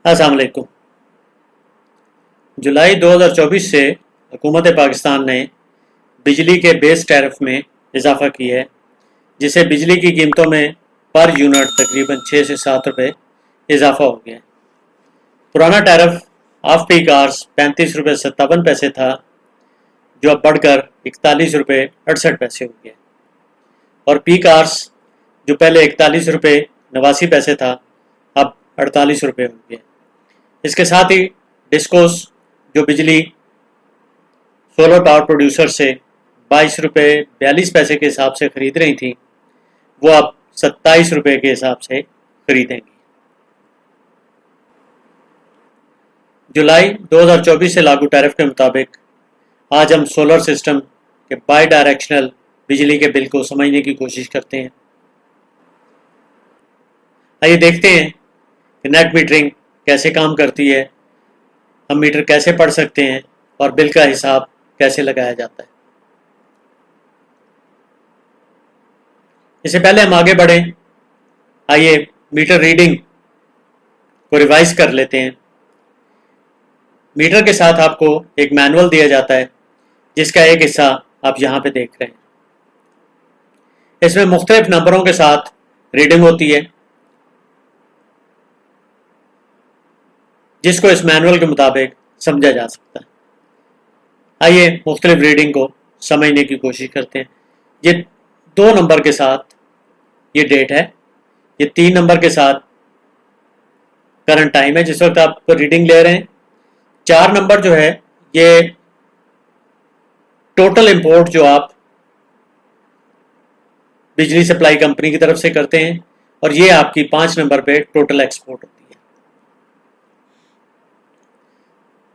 अस्सलाम वालेकुम। जुलाई 2024 से हुकूमत पाकिस्तान ने बिजली के बेस टैरिफ में इजाफा किया है, जिससे बिजली की कीमतों में पर यूनिट तकरीबन 6 से 7 रुपये इजाफा हो गया है। पुराना टैरिफ ऑफ पीक आवर्स 35 रुपये 57 पैसे था, जो अब बढ़कर 41 रुपये 68 पैसे हो गया, और पीक आवर्स जो पहले 41 रुपये 89 पैसे था, अब 48 रुपये हो गया। इसके साथ ही डिस्कोस जो बिजली सोलर पावर प्रोड्यूसर से 22 रुपये 42 पैसे के हिसाब से खरीद रही थी, वो अब 27 रुपये के हिसाब से खरीदेंगी। जुलाई 2024 से लागू टैरिफ के मुताबिक आज हम सोलर सिस्टम के बाई डायरेक्शनल बिजली के बिल को समझने की कोशिश करते हैं। आइए देखते हैं कि नेट मीटरिंग कैसे काम करती है, हम मीटर कैसे पढ़ सकते हैं और बिल का हिसाब कैसे लगाया जाता है। इससे पहले हम आगे बढ़ें, आइए मीटर रीडिंग को रिवाइज कर लेते हैं। मीटर के साथ आपको एक मैनुअल दिया जाता है, जिसका एक हिस्सा आप यहाँ पे देख रहे हैं। इसमें मुख्तलिफ नंबरों के साथ रीडिंग होती है, जिसको इस मैनुअल के मुताबिक समझा जा सकता है। आइए मुख्तलिफ रीडिंग को समझने की कोशिश करते हैं। ये 2 नंबर के साथ ये डेट है, ये 3 नंबर के साथ करंट टाइम है जिस वक्त आप रीडिंग ले रहे हैं। 4 नंबर जो है ये टोटल इंपोर्ट जो आप बिजली सप्लाई कंपनी की तरफ से करते हैं, और ये आपकी 5 नंबर पे टोटल एक्सपोर्ट होती है।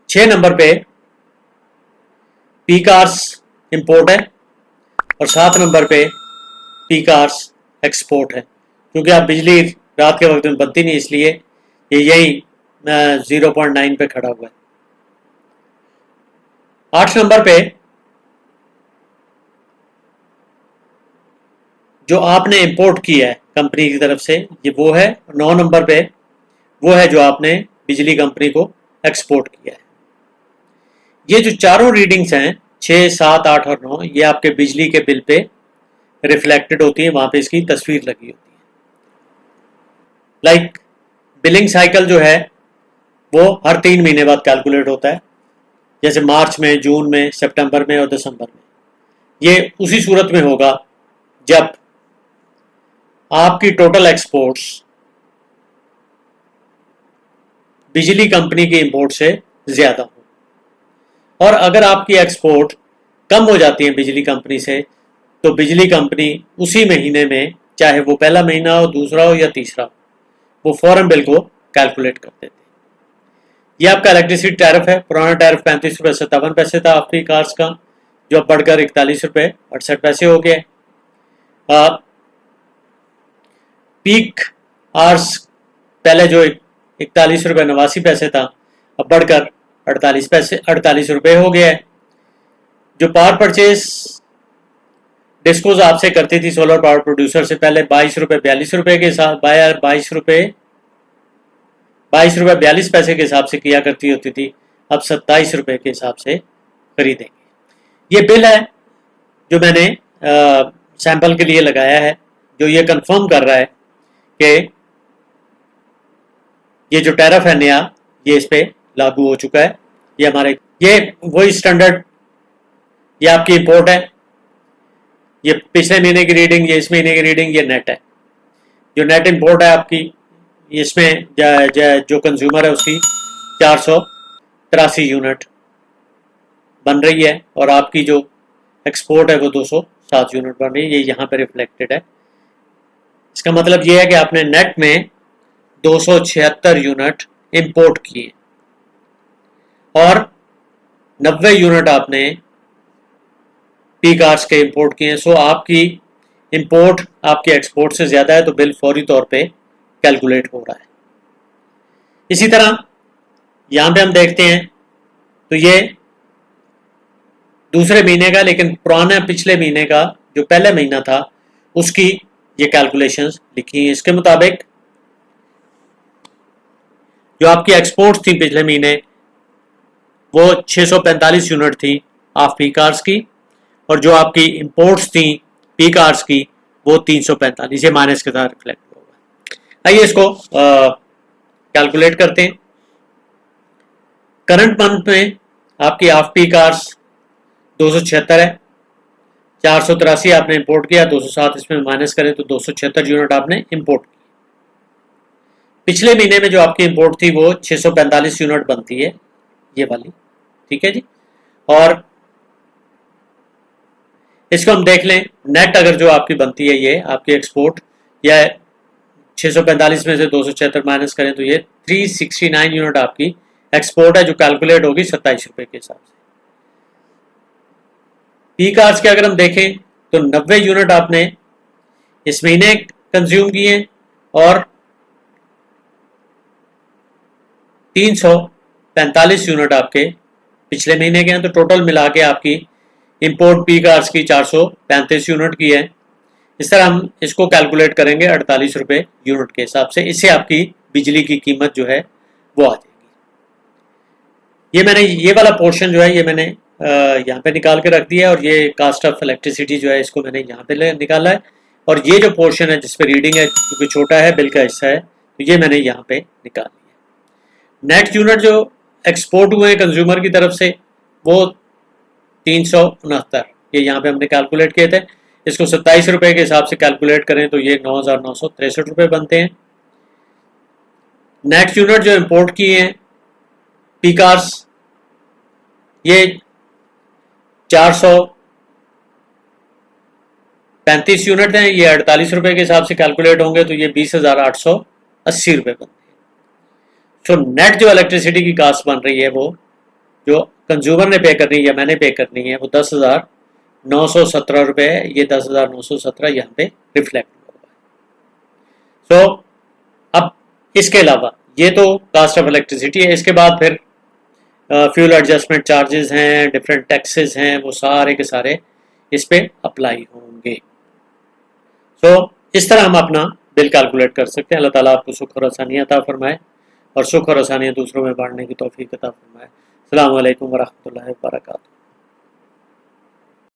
6 नंबर पे पीक आवर्स इंपोर्ट है, और 7 नंबर पे पीक आवर्स एक्सपोर्ट है। क्योंकि आप बिजली रात के वक्त में बनती नहीं, इसलिए ये यही 0.9 पे खड़ा हुआ है। 8 नंबर पे जो आपने इंपोर्ट किया है कंपनी की तरफ से, ये वो है। 9 नंबर पे वो है जो आपने बिजली कंपनी को एक्सपोर्ट किया है। ये जो चारों रीडिंग्स हैं 6, 7, 8 और 9, ये आपके बिजली के बिल पे रिफ्लेक्टेड होती है, वहां पे इसकी तस्वीर लगी होती है। लाइक बिलिंग साइकिल जो है वो हर 3 महीने बाद कैलकुलेट होता है, जैसे मार्च में, जून में, सितंबर में और दिसंबर में। ये उसी सूरत में होगा जब आपकी टोटल एक्सपोर्ट्स बिजली कंपनी की इंपोर्ट से ज्यादा हो, और अगर आपकी एक्सपोर्ट कम हो जाती है बिजली कंपनी से, तो बिजली कंपनी उसी महीने में, चाहे वो पहला महीना हो, दूसरा हो या तीसरा, वो फौरन बिल को कैलकुलेट कर देते हैं। ये आपका इलेक्ट्रिसिटी टैरिफ है। पुराना टैरिफ 35 रुपये 57 पैसे था आफ्टर कार्स का, जो अब बढ़कर 41 रुपये 68 पैसे हो गया। पीक आवर्स पहले जो 41 रुपये 89 पैसे था, अब बढ़कर 48 रुपये हो गया है। जो पावर परचेज डिस्कोज आपसे करती थी सोलर पावर प्रोड्यूसर से, पहले 22 रुपये 42 रुपये के साथ 22 रुपये 42 पैसे के हिसाब से किया करती होती थी, अब 27 रुपये के हिसाब से खरीदेंगे। ये बिल है जो मैंने सैंपल के लिए लगाया है, जो ये कंफर्म कर रहा है कि ये जो टैरिफ है नया, ये इस पे लागू हो चुका है। ये हमारे ये वही स्टैंडर्ड, ये आपकी इंपोर्ट है, ये पिछले महीने की रीडिंग, ये इस महीने की रीडिंग, ये नेट है। जो नेट इंपोर्ट है आपकी, इसमें जो कंज्यूमर है उसकी 483 यूनिट बन रही है, और आपकी जो एक्सपोर्ट है वो 207 यूनिट बन रही है। ये यहाँ पे रिफ्लेक्टेड है। इसका मतलब ये है कि आपने नेट में 276 यूनिट इंपोर्ट किए, और 90 यूनिट आपने पीक आवर्स के इंपोर्ट किए हैं। सो आपकी इंपोर्ट आपके एक्सपोर्ट से ज्यादा है, तो बिल फौरी तौर पे कैलकुलेट हो रहा है। इसी तरह यहां पे हम देखते हैं, तो ये दूसरे महीने का, लेकिन पुराने पिछले महीने का जो पहले महीना था उसकी ये कैलकुलेशंस लिखी हैं। इसके मुताबिक जो आपकी एक्सपोर्ट्स थी पिछले महीने वो 645 यूनिट थी ऑफ पीक आवर्स की, और जो आपकी इंपोर्ट्स थी पीक आवर्स की वो 345, ये माइनस के साथ रिफ्लेक्ट होगा। आइए इसको कैलकुलेट करते हैं। करंट मंथ में आपकी ऑफ पीक आवर्स 276 है, 483 आपने इंपोर्ट किया, 207 इसमें माइनस करें तो 276 यूनिट आपने इंपोर्ट की। पिछले महीने में जो आपकी इंपोर्ट थी वो 645 यूनिट बनती है, ये वाली, ठीक है जी। और इसको हम देख लें, नेट अगर जो आपकी बनती है ये आपकी एक्सपोर्ट, या 645 में से 276 माइनस करें तो ये 369 यूनिट आपकी एक्सपोर्ट है, जो कैलकुलेट होगी 27 रुपए के हिसाब से। पीक आवर्स के अगर हम देखें तो 90 यूनिट आपने इस महीने कंज्यूम किए और 345 यूनिट आपके पिछले महीने के हैं, तो टोटल मिला के आपकी इंपोर्ट पीक आवर्स की 435 यूनिट की है। इस तरह हम इसको कैलकुलेट करेंगे 48 रुपए यूनिट के हिसाब से, इससे आपकी बिजली की कीमत जो है वो आ जाएगी। ये मैंने ये वाला पोर्शन जो है ये मैंने यहाँ पे निकाल के रख दिया है, और ये कास्ट ऑफ इलेक्ट्रिसिटी जो है इसको मैंने यहाँ पे निकाला है, और ये जो पोर्शन है जिसपे रीडिंग है क्योंकि छोटा है बिल का हिस्सा है तो ये मैंने यहाँ पे निकाल लिया। नेट यूनिट जो एक्सपोर्ट हुए हैं कंज्यूमर की तरफ से वो 369, ये यहाँ पे हमने कैलकुलेट किए थे। इसको 27 रुपए के हिसाब से कैलकुलेट करें तो ये 9,963 रुपए बनते हैं। नेट यूनिट जो इंपोर्ट किए हैं पीक आवर्स ये 435 यूनिट हैं, ये 48 रुपए के हिसाब से कैलकुलेट होंगे तो ये 20,880 रुपए बनते हैं। तो नेट जो इलेक्ट्रिसिटी की कास्ट बन रही है वो जो कंज्यूमर ने पे करनी है या मैंने पे करनी है वो 10,917 रुपए है। ये 10,917 यहाँ पे रिफ्लेक्ट होगा। तो अब इसके अलावा ये तो कास्ट ऑफ इलेक्ट्रिसिटी है, इसके बाद फिर फ्यूल एडजस्टमेंट चार्जेस हैं, डिफरेंट टैक्सेस हैं, वो सारे के सारे इस पे अप्लाई होंगे। तो इस तरह हम अपना बिल कैलकुलेट कर सकते हैं। अल्लाह ताला आपको सुख और आसानियाँ अता फरमाए और सुख और आसानियाँ दूसरों में बांटने की तौफीक अता फरमाए। अस्सलामु अलैकुम वरहमतुल्लाहि वबरकातुहू।